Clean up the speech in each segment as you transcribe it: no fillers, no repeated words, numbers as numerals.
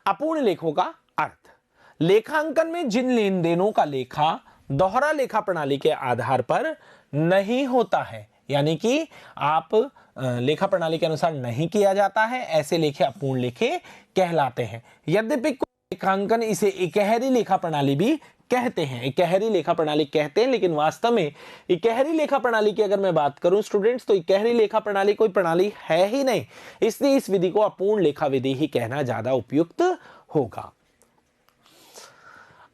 अपूर्ण लेखों का अर्थ, लेखांकन में जिन लेन देनों का लेखा दोहरा लेखा प्रणाली के आधार पर नहीं होता है, यानी कि आप लेखा प्रणाली के अनुसार नहीं किया जाता है, ऐसे लेखे अपूर्ण लेखे कहलाते हैं। यद्यपि लेखांकन इसे इकहरी लेखा प्रणाली भी कहते हैं, इकहरी लेखा प्रणाली कहते हैं, लेकिन वास्तव में इकहरी लेखा प्रणाली की अगर मैं बात करूं स्टूडेंट्स, तो इकहरी लेखा प्रणाली कोई प्रणाली है ही नहीं, इसलिए इस विधि को अपूर्ण लेखा विधि ही कहना ज्यादा उपयुक्त होगा।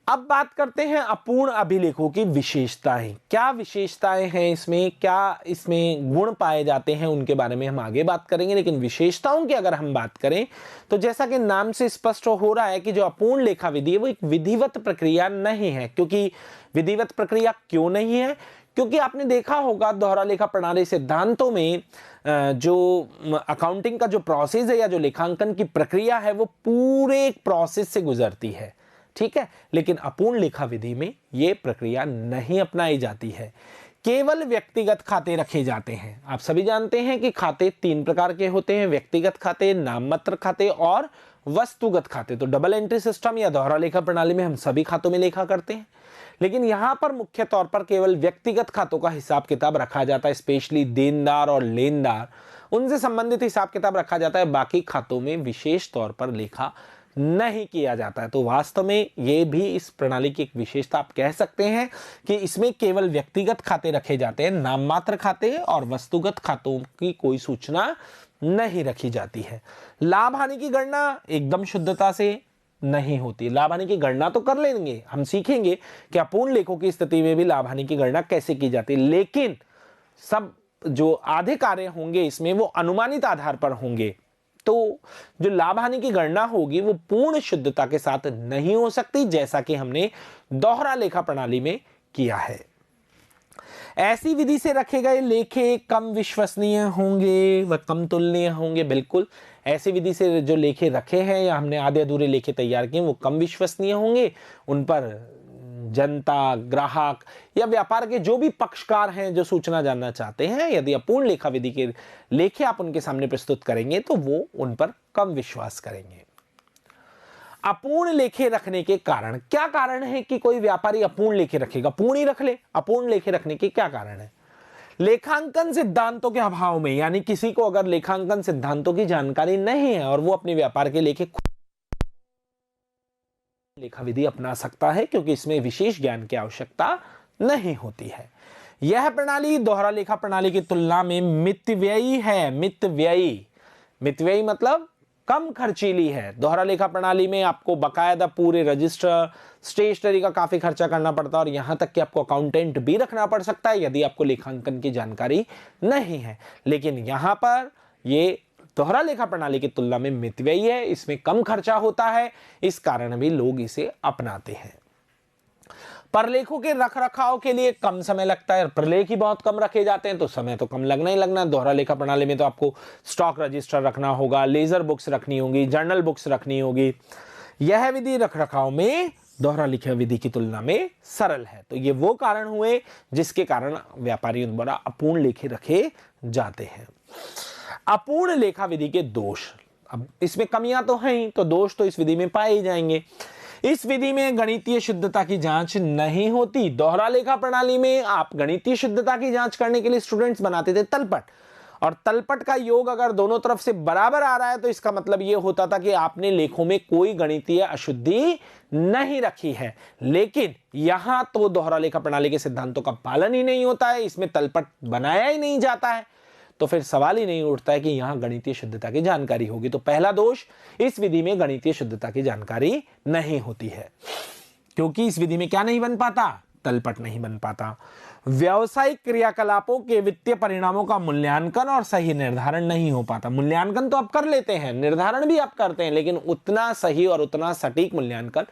अब बात करते हैं अपूर्ण अभिलेखों की विशेषताएं। क्या विशेषताएं हैं इसमें, क्या इसमें गुण पाए जाते हैं, उनके बारे में हम आगे बात करेंगे। लेकिन विशेषताओं की अगर हम बात करें तो जैसा कि नाम से स्पष्ट हो रहा है कि जो अपूर्ण लेखा विधि है वो एक विधिवत प्रक्रिया नहीं है। क्योंकि विधिवत प्रक्रिया क्यों नहीं है? क्योंकि आपने देखा होगा दोहरा लेखा प्रणाली सिद्धांतों में जो अकाउंटिंग का जो प्रोसेस है या जो लेखांकन की प्रक्रिया है वो पूरे एक प्रोसेस से गुजरती है, ठीक है। लेकिन अपूर्ण लेखा विधि में यह प्रक्रिया नहीं अपनाई जाती है, केवल व्यक्तिगत खाते रखे जाते हैं। आप सभी जानते हैं कि खाते 3 प्रकार के होते हैं, व्यक्तिगत खाते, नाममात्र खाते और वस्तुगत खाते। तो डबल एंट्री सिस्टम या दोहरा लेखा प्रणाली में हम सभी खातों में लेखा करते हैं, लेकिन यहां पर मुख्य तौर पर केवल व्यक्तिगत खातों का हिसाब किताब रखा जाता है, स्पेशली देनदार और लेनदार, उनसे संबंधित हिसाब किताब रखा जाता है। बाकी खातों में विशेष तौर पर लेखा नहीं किया जाता है। तो वास्तव में ये भी इस प्रणाली की एक विशेषता आप कह सकते हैं कि इसमें केवल व्यक्तिगत खाते रखे जाते हैं, नाममात्र खाते और वस्तुगत खातों की कोई सूचना नहीं रखी जाती है। लाभ हानि की गणना एकदम शुद्धता से नहीं होती। लाभ हानि की गणना तो कर लेंगे, हम सीखेंगे कि अपूर्ण लेखों की स्थिति में भी लाभ हानि की गणना कैसे की जाती है, लेकिन सब जो आधे कार्य होंगे इसमें वो अनुमानित आधार पर होंगे। तो जो लाभ हानि की गणना होगी वो पूर्ण शुद्धता के साथ नहीं हो सकती, जैसा कि हमने दोहरा लेखा प्रणाली में किया है। ऐसी विधि से रखे गए लेखे कम विश्वसनीय होंगे व कम तुलनीय होंगे। बिल्कुल, ऐसी विधि से जो लेखे रखे हैं या हमने आधे अधूरे लेखे तैयार किए वो कम विश्वसनीय होंगे, उन पर जनता, ग्राहक या व्यापार के जो भी पक्षकार हैं जो सूचना जानना चाहते हैं, यदि अपूर्ण लेखा विधि के लेखे आप उनके सामने प्रस्तुत करेंगे तो वो उन पर कम विश्वास करेंगे। अपूर्ण लेखे रखने के कारण, क्या कारण है कि कोई व्यापारी अपूर्ण लेखे रखेगा? पूर्ण ही रख ले, अपूर्ण लेखे रखने के क्या कारण है? लेखांकन सिद्धांतों के अभाव में, यानी किसी को अगर लेखांकन सिद्धांतों की जानकारी नहीं है और वो अपने व्यापार के लेखे लेखा विधि अपना सकता है, क्योंकि इसमें विशेष ज्ञान की आवश्यकता नहीं होती है। यह प्रणाली दोहरा लेखा प्रणाली की तुलना में मितव्ययी है। मितव्ययी, मितव्ययी मतलब कम खर्चीली है। दोहरा लेखा प्रणाली में आपको बकायदा पूरे रजिस्टर, स्टेशनरी का काफी खर्चा करना पड़ता है और यहां तक कि आपको अकाउंटेंट भी रखना पड़ सकता है यदि आपको लेखांकन की जानकारी नहीं है। लेकिन यहां पर ये दोहरा लेखा प्रणाली की तुलना में मितव्ययी है, इसमें कम खर्चा होता है, इस कारण भी लोग इसे अपनाते हैं। प्रलेखों के रख रखाव के लिए कम समय लगता है, प्रलेख ही बहुत कम रखे जाते हैं तो समय तो कम लगना ही लगना है। दोहरा लेखा प्रणाली में तो आपको स्टॉक रजिस्टर रखना होगा, लेजर बुक्स रखनी होगी, जर्नल बुक्स रखनी होगी। यह विधि रख रखाव में दोहरा लेखा विधि की तुलना में सरल है। तो ये वो कारण हुए जिसके कारण व्यापारियों द्वारा अपूर्ण लेखे रखे जाते हैं। अपूर्ण लेखा विधि के दोष, अब इसमें कमियां तो हैं ही, तो दोष तो इस विधि में पाए ही जाएंगे। इस विधि में गणितीय शुद्धता की जांच नहीं होती। दोहरा लेखा प्रणाली में आप गणितीय शुद्धता की जांच करने के लिए स्टूडेंट्स बनाते थे तलपट, और तलपट का योग अगर दोनों तरफ से बराबर आ रहा है तो इसका मतलब यह होता था कि आपने लेखों में कोई गणितीय अशुद्धि नहीं रखी है। लेकिन यहां तो दोहरा लेखा प्रणाली के सिद्धांतों का पालन ही नहीं होता है, इसमें तलपट बनाया ही नहीं जाता है, तो फिर सवाल ही नहीं उठता है कि यहां गणितीय शुद्धता की जानकारी होगी। तो पहला दोष, इस विधि में गणितीय शुद्धता की जानकारी नहीं होती है, क्योंकि इस विधि में क्या नहीं बन पाता? तलपट नहीं बन पाता। व्यावसायिक क्रियाकलापों के वित्तीय परिणामों का मूल्यांकन और सही निर्धारण नहीं हो पाता। मूल्यांकन तो आप कर लेते हैं, निर्धारण भी आप करते हैं, लेकिन उतना सही और उतना सटीक मूल्यांकन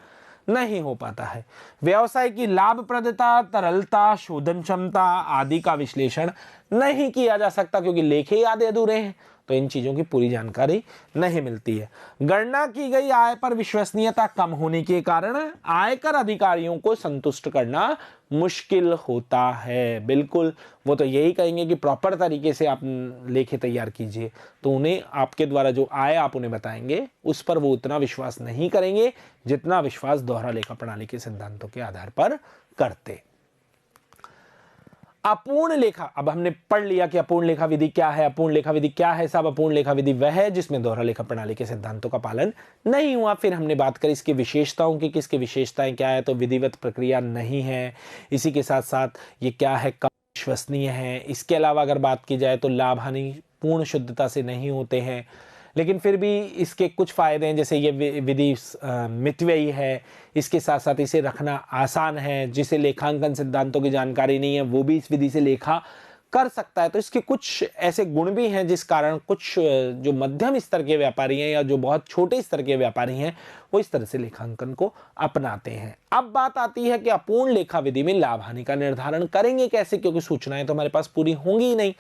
नहीं हो पाता है। व्यवसाय की लाभप्रदता, तरलता, शोधन क्षमता आदि का विश्लेषण नहीं किया जा सकता, क्योंकि लेखे ही आधे अधूरे हैं। तो इन चीज़ों की पूरी जानकारी नहीं मिलती है। गणना की गई आय पर विश्वसनीयता कम होने के कारण आयकर अधिकारियों को संतुष्ट करना मुश्किल होता है। बिल्कुल, वो तो यही कहेंगे कि प्रॉपर तरीके से आप लेखे तैयार कीजिए, तो उन्हें आपके द्वारा जो आय आप उन्हें बताएंगे उस पर वो उतना विश्वास नहीं करेंगे जितना विश्वास दोहरा लेखा प्रणाली के सिद्धांतों के आधार पर करते। अपूर्ण लेखा, अब हमने पढ़ लिया कि अपूर्ण लेखा विधि क्या है। अपूर्ण लेखा विधि क्या है साहब? अपूर्ण लेखा विधि वह है जिसमें दोहरा लेखा प्रणाली के सिद्धांतों का पालन नहीं हुआ। फिर हमने बात करी इसकी विशेषताओं की, किसकी विशेषताएं क्या है, तो विधिवत प्रक्रिया नहीं है। इसी के साथ साथ ये क्या है, कम विश्वसनीय है। इसके अलावा अगर बात की जाए तो लाभ हानि पूर्ण शुद्धता से नहीं होते हैं, लेकिन फिर भी इसके कुछ फायदे हैं, जैसे ये विधि मितव्ययी है, इसके साथ साथ इसे रखना आसान है। जिसे लेखांकन सिद्धांतों की जानकारी नहीं है वो भी इस विधि से लेखा कर सकता है। तो इसके कुछ ऐसे गुण भी हैं जिस कारण कुछ जो मध्यम स्तर के व्यापारी हैं या जो बहुत छोटे स्तर के व्यापारी हैं वो इस तरह से लेखांकन को अपनाते हैं। अब बात आती है कि अपूर्ण लेखा विधि में लाभ हानि का निर्धारण करेंगे कैसे, क्योंकि सूचनाएं तो हमारे पास पूरी होंगी ही नहीं।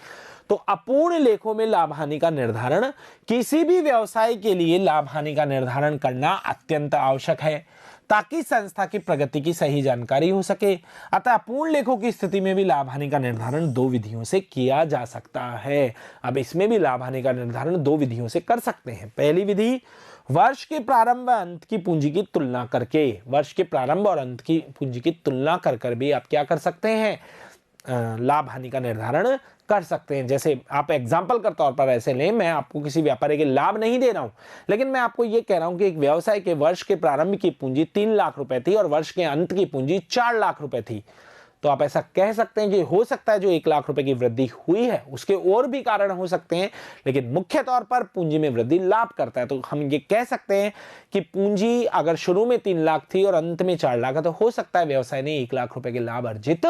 तो अपूर्ण लेखों में लाभ हानि का निर्धारण, किसी भी व्यवसाय के लिए लाभ हानि का निर्धारण करना अत्यंत आवश्यक है ताकि संस्था की प्रगति की सही जानकारी हो सके। अतः अपूर्ण लेखों की स्थिति में भी लाभ हानि का निर्धारण दो विधियों से किया जा सकता है। अब इसमें भी लाभ हानि का निर्धारण दो विधियों से कर सकते हैं। पहली विधि, वर्ष के प्रारंभ और अंत की पूंजी की तुलना करके। वर्ष के प्रारंभ और अंत की पूंजी की तुलना कर भी आप क्या कर सकते हैं, लाभ हानि का निर्धारण कर सकते हैं। जैसे आप एग्जाम्पल के तौर पर ऐसे लें, मैं आपको किसी व्यापारी के लाभ नहीं दे रहा हूं, लेकिन मैं आपको यह कह रहा हूं कि एक व्यवसाय के वर्ष के प्रारंभ की पूंजी 3 लाख रुपए थी और वर्ष के अंत की पूंजी 4 लाख रुपए थी। तो आप ऐसा कह सकते हैं कि हो सकता है जो 1 लाख रुपए की वृद्धि हुई है उसके और भी कारण हो सकते हैं, लेकिन मुख्य तौर पर पूंजी में वृद्धि लाभ करता है। तो हम ये कह सकते हैं कि पूंजी अगर शुरू में 3 लाख थी और अंत में 4 लाख है, तो हो सकता है व्यवसाय ने 1 लाख रुपए के लाभ अर्जित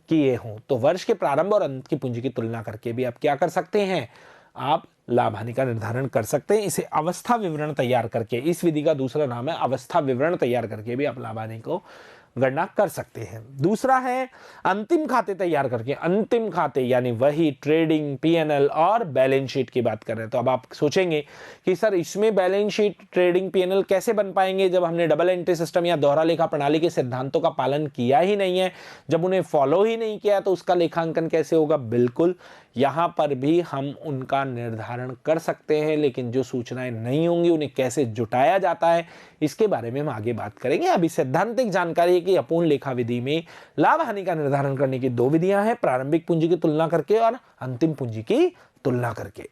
किए हों। तो वर्ष के प्रारंभ और अंत की पूंजी की तुलना करके भी आप क्या कर सकते हैं, आप लाभ हानि का निर्धारण कर सकते हैं। इसे अवस्था विवरण तैयार करके, इस विधि का दूसरा नाम है अवस्था विवरण तैयार करके भी आप लाभ हानि को गणना कर सकते हैं। दूसरा है अंतिम खाते तैयार करके। अंतिम खाते यानी वही ट्रेडिंग, पीएनएल और बैलेंस शीट की बात कर रहे हैं। तो अब आप सोचेंगे कि सर इसमें बैलेंस शीट, ट्रेडिंग, पीएनएल कैसे बन पाएंगे जब हमने डबल एंट्री सिस्टम या दोहरा लेखा प्रणाली के सिद्धांतों का पालन किया ही नहीं है, जब उन्हें फॉलो ही नहीं किया तो उसका लेखांकन कैसे होगा। बिल्कुल, यहां पर भी हम उनका निर्धारण कर सकते हैं, लेकिन जो सूचनाएं नहीं होंगी उन्हें कैसे जुटाया जाता है इसके बारे में हम आगे बात करेंगे। अभी सैद्धांतिक जानकारी है कि अपूर्ण लेखा विधि में लाभ हानि का निर्धारण करने की दो विधियां हैं, प्रारंभिक पूंजी की तुलना करके और अंतिम पूंजी की तुलना करके।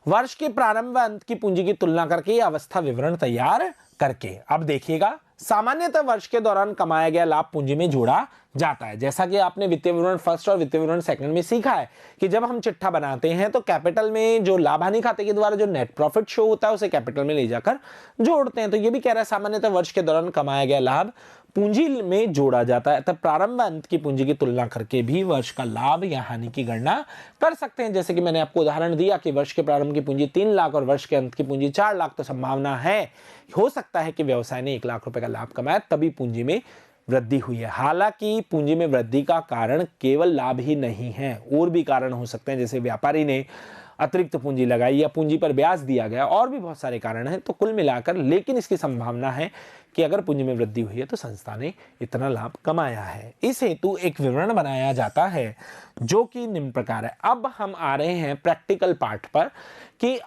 वर्ष के प्रारंभ व अंत की पूंजी की तुलना करके अवस्था विवरण तैयार करके। अब देखिएगा, सामान्यतः वर्ष के दौरान कमाया गया लाभ पूंजी में जोड़ा जाता है। जैसा कि आपने वित्तीय विवरण फर्स्ट और वित्तीय विवरण सेकंड में सीखा है कि जब हम चिट्ठा बनाते हैं तो कैपिटल में जो लाभ हानि खाते के द्वारा जो नेट प्रॉफिट शो होता है उसे कैपिटल में ले जाकर जोड़ते हैं। तो ये भी कह रहा है सामान्यतः वर्ष के दौरान कमाया गया लाभ पूंजी में जोड़ा जाता है। तब प्रारंभ अंत की पूंजी की तुलना करके भी वर्ष का लाभ या हानि की गणना कर सकते हैं। जैसे कि मैंने आपको उदाहरण दिया कि वर्ष के प्रारंभ की पूंजी 3 लाख और वर्ष के अंत की पूंजी 4 लाख, तो संभावना है, हो सकता है कि व्यवसाय ने 1 लाख रुपए का लाभ कमाया तभी पूंजी में वृद्धि हुई है। हालांकि पूंजी में वृद्धि का कारण केवल लाभ ही नहीं है, और भी कारण हो सकते हैं, जैसे व्यापारी ने अतिरिक्त पूंजी लगाई या पूंजी पर ब्याज दिया गया, और भी बहुत सारे कारण हैं। तो कुल मिलाकर लेकिन इसकी संभावना है कि अगर पूंजी में वृद्धि हुई है तो संस्था ने इतना लाभ कमाया है। इस हेतु एक विवरण बनाया जाता है जो कि निम्न प्रकार है। अब हम आ रहे हैं प्रैक्टिकल पार्ट पर कि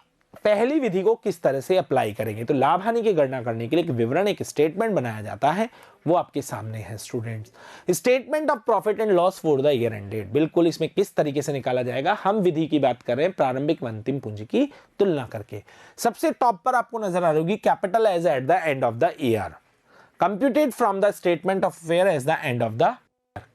पहली विधि को किस तरह से अप्लाई करेंगे। तो लाभ हानि की गणना करने के लिए एक विवरण, एक स्टेटमेंट बनाया जाता है, वो आपके सामने है students. Statement of profit and loss for the year ended. बिल्कुल, इसमें किस तरीके से निकाला जाएगा, हम विधि की बात कर रहे हैं प्रारंभिक व अंतिम पूंजी की तुलना करके। सबसे टॉप पर आपको नजर आ रही होगी capital as at the end of the year, computed from the statement of affair as at end of of.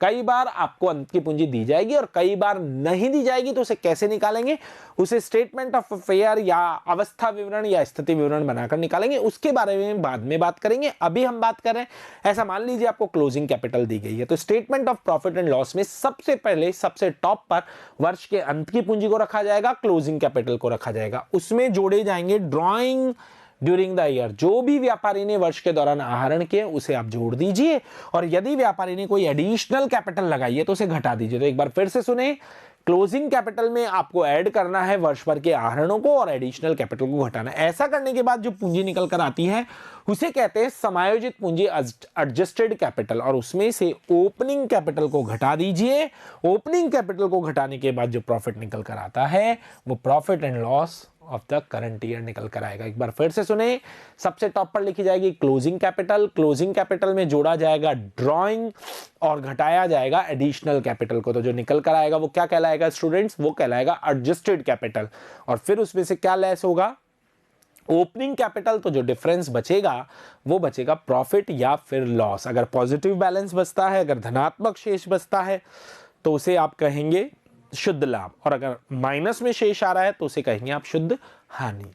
The बार आपको अंत की पूंजी दी जाएगी और कई बार नहीं दी जाएगी, तो उसे कैसे निकालेंगे, उसे स्टेटमेंट ऑफ अफेयर या अवस्था विवरण या स्थिति विवरण बनाकर निकालेंगे। उसके बारे में बाद में बात करेंगे, अभी हम बात कर रहे हैं। ऐसा मान लीजिए आपको क्लोजिंग कैपिटल दी गई है, तो statement of profit and loss में सबसे पहले सबसे टॉप पर वर्ष के अंत की पूंजी को रखा जाएगा, क्लोजिंग कैपिटल को रखा जाएगा। उसमें जोड़े जाएंगे ड्रॉइंग ड्यूरिंग द ईयर, जो भी व्यापारी ने वर्ष के दौरान आहरण किए उसे आप जोड़ दीजिए, और यदि व्यापारी ने कोई एडिशनल कैपिटल लगाई है तो उसे घटा दीजिए। तो एक बार फिर से सुने, क्लोजिंग कैपिटल में आपको ऐड करना है वर्ष भर के आहरणों को और एडिशनल कैपिटल को घटाना है। ऐसा करने के बाद जो पूंजी निकल कर आती है उसे कहते हैं समायोजित पूंजी, एडजस्टेड कैपिटल, और उसमें से ओपनिंग कैपिटल को घटा दीजिए। ओपनिंग कैपिटल को घटाने के बाद जो प्रॉफिट निकल कर आता है वो profit and loss of the current year निकल कर आएगा। एक बार फिर से सुने, सबसे टॉप पर लिखी जाएगी क्लोजिंग कैपिटल, क्लोजिंग कैपिटल में जोड़ा जाएगा ड्रॉइंग और घटाया जाएगा एडिशनल कैपिटल को। तो जो निकल कर आएगा वो क्या कहलाएगा स्टूडेंट्स? वो कहलाएगा एडजस्टेड कैपिटल। और फिर उसमें से क्या लेस होगा? Opening capital. तो जो डिफरेंस बचेगा वो बचेगा प्रॉफिट या फिर लॉस। अगर पॉजिटिव बैलेंस बचता है, अगर धनात्मक शेष बचता है तो उसे आप कहेंगे शुद्ध लाभ, और अगर माइनस में शेष आ रहा है तो उसे कहेंगे आप शुद्ध हानि।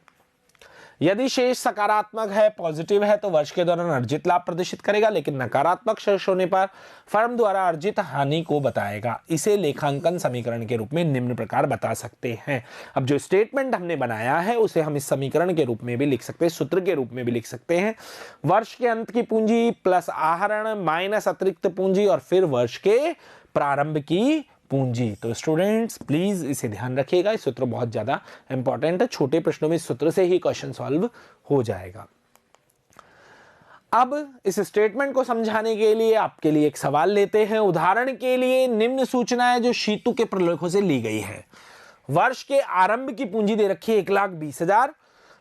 यदि शेष सकारात्मक है, पॉजिटिव है, तो वर्ष के दौरान अर्जित लाभ प्रदर्शित करेगा, लेकिन नकारात्मक शेष होने पर फर्म द्वारा अर्जित हानि को बताएगा। इसे लेखांकन समीकरण के रूप में निम्न प्रकार बता सकते हैं। अब जो स्टेटमेंट हमने बनाया है उसे हम इस समीकरण के रूप में भी लिख सकते हैं, सूत्र के रूप में भी लिख सकते हैं। वर्ष के अंत की पूंजी प्लस आहरण माइनस अतिरिक्त पूंजी और फिर वर्ष के प्रारंभ की पूंजी। तो स्टूडेंट्स प्लीज इसे ध्यान रखिएगा, इस सूत्र बहुत ज्यादा इंपॉर्टेंट है। छोटे प्रश्नों में इस सूत्र से ही क्वेश्चन सॉल्व हो जाएगा। अब इस स्टेटमेंट को समझाने के लिए आपके लिए एक सवाल लेते हैं। उदाहरण के लिए निम्न सूचनाएं जो शीतु के प्रलेखों से ली गई है। वर्ष के आरंभ की पूंजी दे रखी है 1,20,000,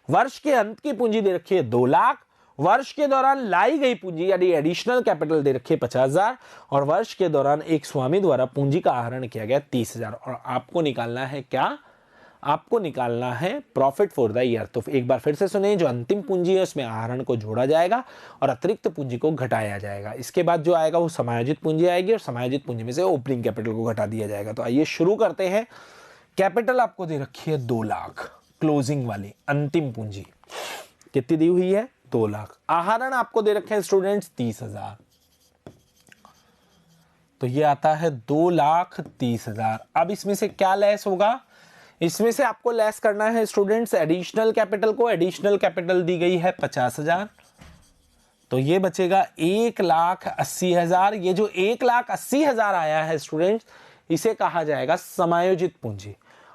वर्ष के अंत की पूंजी दे रखी है 2 लाख, वर्ष के दौरान लाई गई पूंजी यानी एडिशनल कैपिटल दे रखी है 50,000, और वर्ष के दौरान एक स्वामी द्वारा पूंजी का आहरण किया गया 30,000। और आपको निकालना है क्या? आपको निकालना है प्रॉफिट फॉर द ईयर। तो एक बार फिर से सुने, जो अंतिम पूंजी है उसमें आहरण को जोड़ा जाएगा और अतिरिक्त पूंजी को घटाया जाएगा। इसके बाद जो आएगा वो समायोजित पूंजी आएगी और समायोजित पूंजी में से ओपनिंग कैपिटल को घटा दिया जाएगा। तो आइए शुरू करते हैं। कैपिटल आपको दे रखी है 2 लाख, क्लोजिंग वाली अंतिम पूंजी कितनी दी हुई है? 2 लाख। आहरण आपको दे रखे हैं स्टूडेंट्स 30,000, तो ये आता है 2,30,000। अब इसमें से क्या लेस होगा? इसमें से आपको लेस करना है स्टूडेंट्स एडिशनल कैपिटल को। एडिशनल कैपिटल दी गई है 50,000, तो ये बचेगा 1,80,000। ये जो 1,80,000 आया है स्टूडेंट्स, इसे कहा जाएगा समायोजित पूंजी।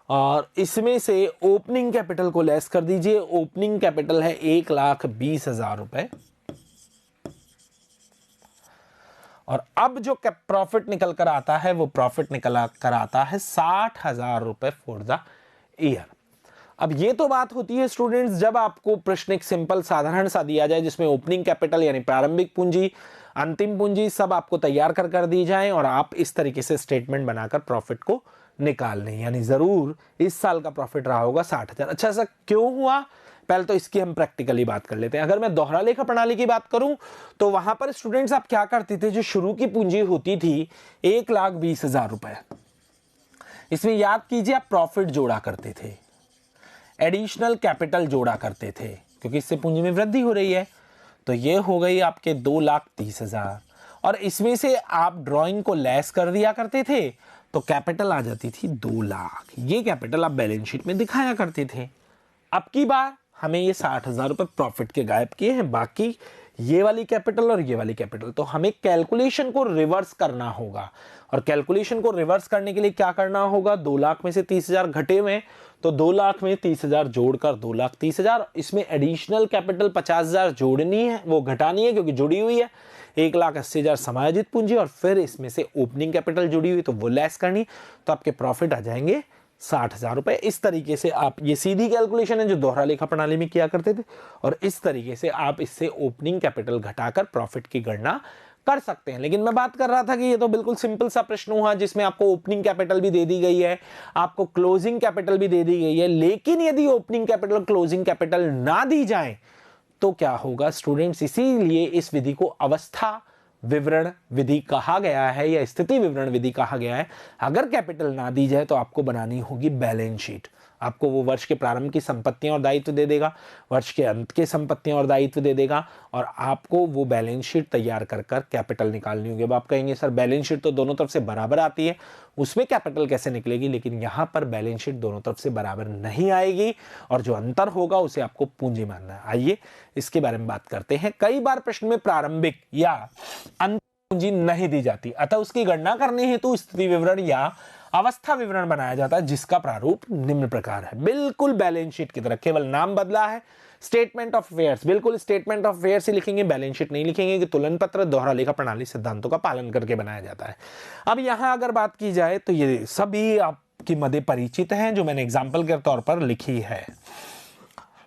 और इसमें से ओपनिंग कैपिटल को लेस कर दीजिए। ओपनिंग कैपिटल है 1,20,000 रुपए। और अब जो प्रॉफिट निकल कर आता है वो प्रॉफिट निकल कर आता है 60,000 रुपए फॉर द ईयर। अब ये तो बात होती है स्टूडेंट्स जब आपको प्रश्न एक सिंपल साधारण सा दिया जाए जिसमें ओपनिंग कैपिटल यानी प्रारंभिक पूंजी, अंतिम पूंजी सब आपको तैयार कर दी जाए और आप इस तरीके से स्टेटमेंट बनाकर प्रॉफिट को निकाल लें। यानी जरूर इस साल का प्रॉफिट रहा होगा 60,000। अच्छा, ऐसा क्यों हुआ? पहले तो इसकी हम प्रैक्टिकली बात कर लेते हैं। अगर मैं दोहरा लेखा प्रणाली की बात करूं तो वहां पर स्टूडेंट्स आप क्या करते थे? जो शुरू की पूंजी होती थी 1,20,000 रुपए, इसमें याद कीजिए आप प्रॉफिट जोड़ा करते थे, एडिशनल कैपिटल जोड़ा करते थे, क्योंकि इससे पूंजी में वृद्धि हो रही है। तो ये हो गई आपके 2,30,000 और इसमें से आप ड्राइंग को लेस कर दिया करते थे तो कैपिटल आ जाती थी 2 लाख। ये कैपिटल आप बैलेंस शीट में दिखाया करते थे। अब की बार हमें ये 60,000 रुपए प्रॉफिट के गायब किए हैं, बाकी ये वाली कैपिटल और ये वाली कैपिटल। तो हमें कैलकुलेशन को रिवर्स करना होगा और कैलकुलेशन को रिवर्स करने के लिए क्या करना होगा? 2 लाख में से 30,000 घटे हुए, तो 2 लाख में 30,000 जोड़कर 2,30,000, इसमें एडिशनल कैपिटल 50,000 जोड़नी है, वो घटानी है क्योंकि जुड़ी हुई है। 1,80,000 समायोजित पूंजी और फिर इसमें से ओपनिंग कैपिटल जुड़ी हुई तो वो लेस करनी, तो आपके प्रॉफिट आ जाएंगे 60,000 रुपए। इस तरीके से आप, ये सीधी कैलकुलेशन है जो दोहरा लेखा प्रणाली में किया करते थे, और इस तरीके से आप इससे ओपनिंग कैपिटल घटाकर प्रॉफिट की गणना कर सकते हैं। लेकिन मैं बात कर रहा था कि ये तो बिल्कुल सिंपल सा प्रश्न हुआ जिसमें आपको ओपनिंग कैपिटल भी दे दी गई है, आपको क्लोजिंग कैपिटल भी दे दी गई है। लेकिन यदि ओपनिंग कैपिटल क्लोजिंग कैपिटल ना दी जाए तो क्या होगा स्टूडेंट्स? इसीलिए इस विधि को अवस्था विवरण विधि कहा गया है या स्थिति विवरण विधि कहा गया है। अगर कैपिटल ना दी जाए तो आपको बनानी होगी बैलेंस शीट। आपको वो वर्ष के प्रारंभ की संपत्तियां और दायित्व दे देगा, वर्ष के अंत के संपत्तियां और दायित्व दे देगा, और आपको वो बैलेंस शीट तैयार कर कैपिटल निकालनी होगी। अब आप कहेंगे सर बैलेंस शीट तो दोनों तरफ से बराबर आती है, उसमें कैपिटल कैसे निकलेगी? लेकिन यहां पर बैलेंस शीट दोनों तरफ से बराबर नहीं आएगी और जो अंतर होगा उसे आपको पूंजी मानना है। आइए इसके बारे में बात करते हैं। कई बार प्रश्न में प्रारंभिक या अंतिम पूंजी नहीं दी जाती, अतः उसकी गणना करने हेतु स्थिति विवरण या अवस्था विवरण बनाया जाता है जिसका प्रारूप निम्न प्रकार है। बिल्कुल बैलेंस शीट की तरह, केवल नाम बदला है। स्टेटमेंट ऑफ अफेयर्स, बिल्कुल स्टेटमेंट ऑफ अफेयर्स ही लिखेंगे, बैलेंस शीट नहीं लिखेंगे कि तुलन पत्र दोहरा लेखा प्रणाली सिद्धांतों का पालन करके बनाया जाता है। अब यहां अगर बात की जाए तो ये सभी आपकी मदे परिचित हैं जो मैंने एग्जाम्पल के तौर पर लिखी है।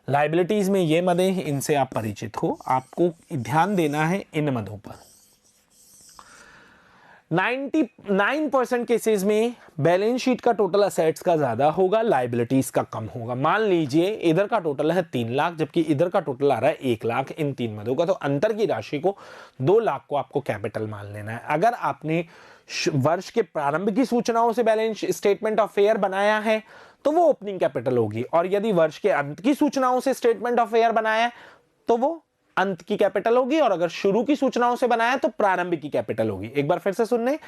लाइबिलिटीज में ये मदे, इनसे आप परिचित हो, आपको ध्यान देना है इन मदों पर। 99% केसेस में बैलेंस शीट का टोटल असेट्स का ज्यादा होगा, लाइबिलिटीज का कम होगा। मान लीजिए इधर का टोटल है 3 लाख जबकि इधर का टोटल आ रहा है 1 लाख, इन 3 मदों का, तो अंतर की राशि को 2 लाख को आपको कैपिटल मान लेना है। अगर आपने वर्ष के प्रारंभ की सूचनाओं से बैलेंस स्टेटमेंट ऑफ फेयर बनाया है तो वो ओपनिंग कैपिटल होगी, और यदि वर्ष के अंत की सूचनाओं से स्टेटमेंट ऑफ फेयर बनाया है तो वो अंत की कैपिटल होगी, और अगर शुरू की सूचनाओं से बनाया तो प्रारंभ की कैपिटल होगी। एक बार फिर से सुनने,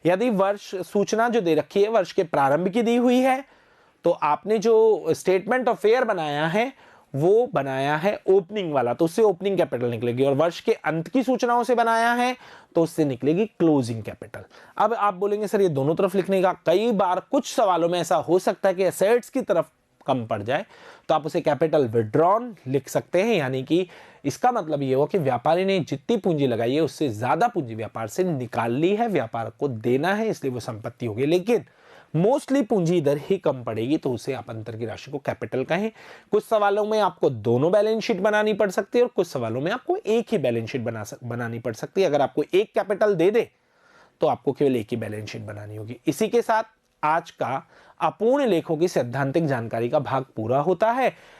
यदि वर्ष सूचना जो दे रखी है वर्ष के प्रारंभ की दी हुई है तो आपने जो स्टेटमेंट ऑफ फेयर बनाया है वो बनाया है ओपनिंग वाला, तो उससे ओपनिंग कैपिटल निकलेगी, और वर्ष के अंत की सूचनाओं से बनाया है तो उससे निकलेगी क्लोजिंग कैपिटल। अब आप बोलेंगे सर ये दोनों तरफ लिखने का, कई बार कुछ सवालों में ऐसा हो सकता है कि एसेट्स की तरफ कम पड़ जाए तो आप उसे कैपिटल विड्रॉन लिख सकते हैं, यानी कि इसका मतलब ये हो कि व्यापारी ने जितनी पूंजी लगाई है उससे ज्यादा पूंजी व्यापार से निकाल ली है, व्यापार को देना है, इसलिए वो संपत्ति होगी। लेकिन मोस्टली पूंजी इधर ही कम पड़ेगी तो उसे आप अंतर की राशि को कैपिटल कहें। कुछ सवालों में आपको दोनों बैलेंस शीट बनानी पड़ सकती है और कुछ सवालों में आपको एक ही बैलेंस शीट बनानी पड़ सकती है। अगर आपको एक कैपिटल दे दे तो आपको केवल एक ही बैलेंस शीट बनानी होगी। इसी के साथ आज का अपूर्ण लेखों की सैद्धांतिक जानकारी का भाग पूरा होता है।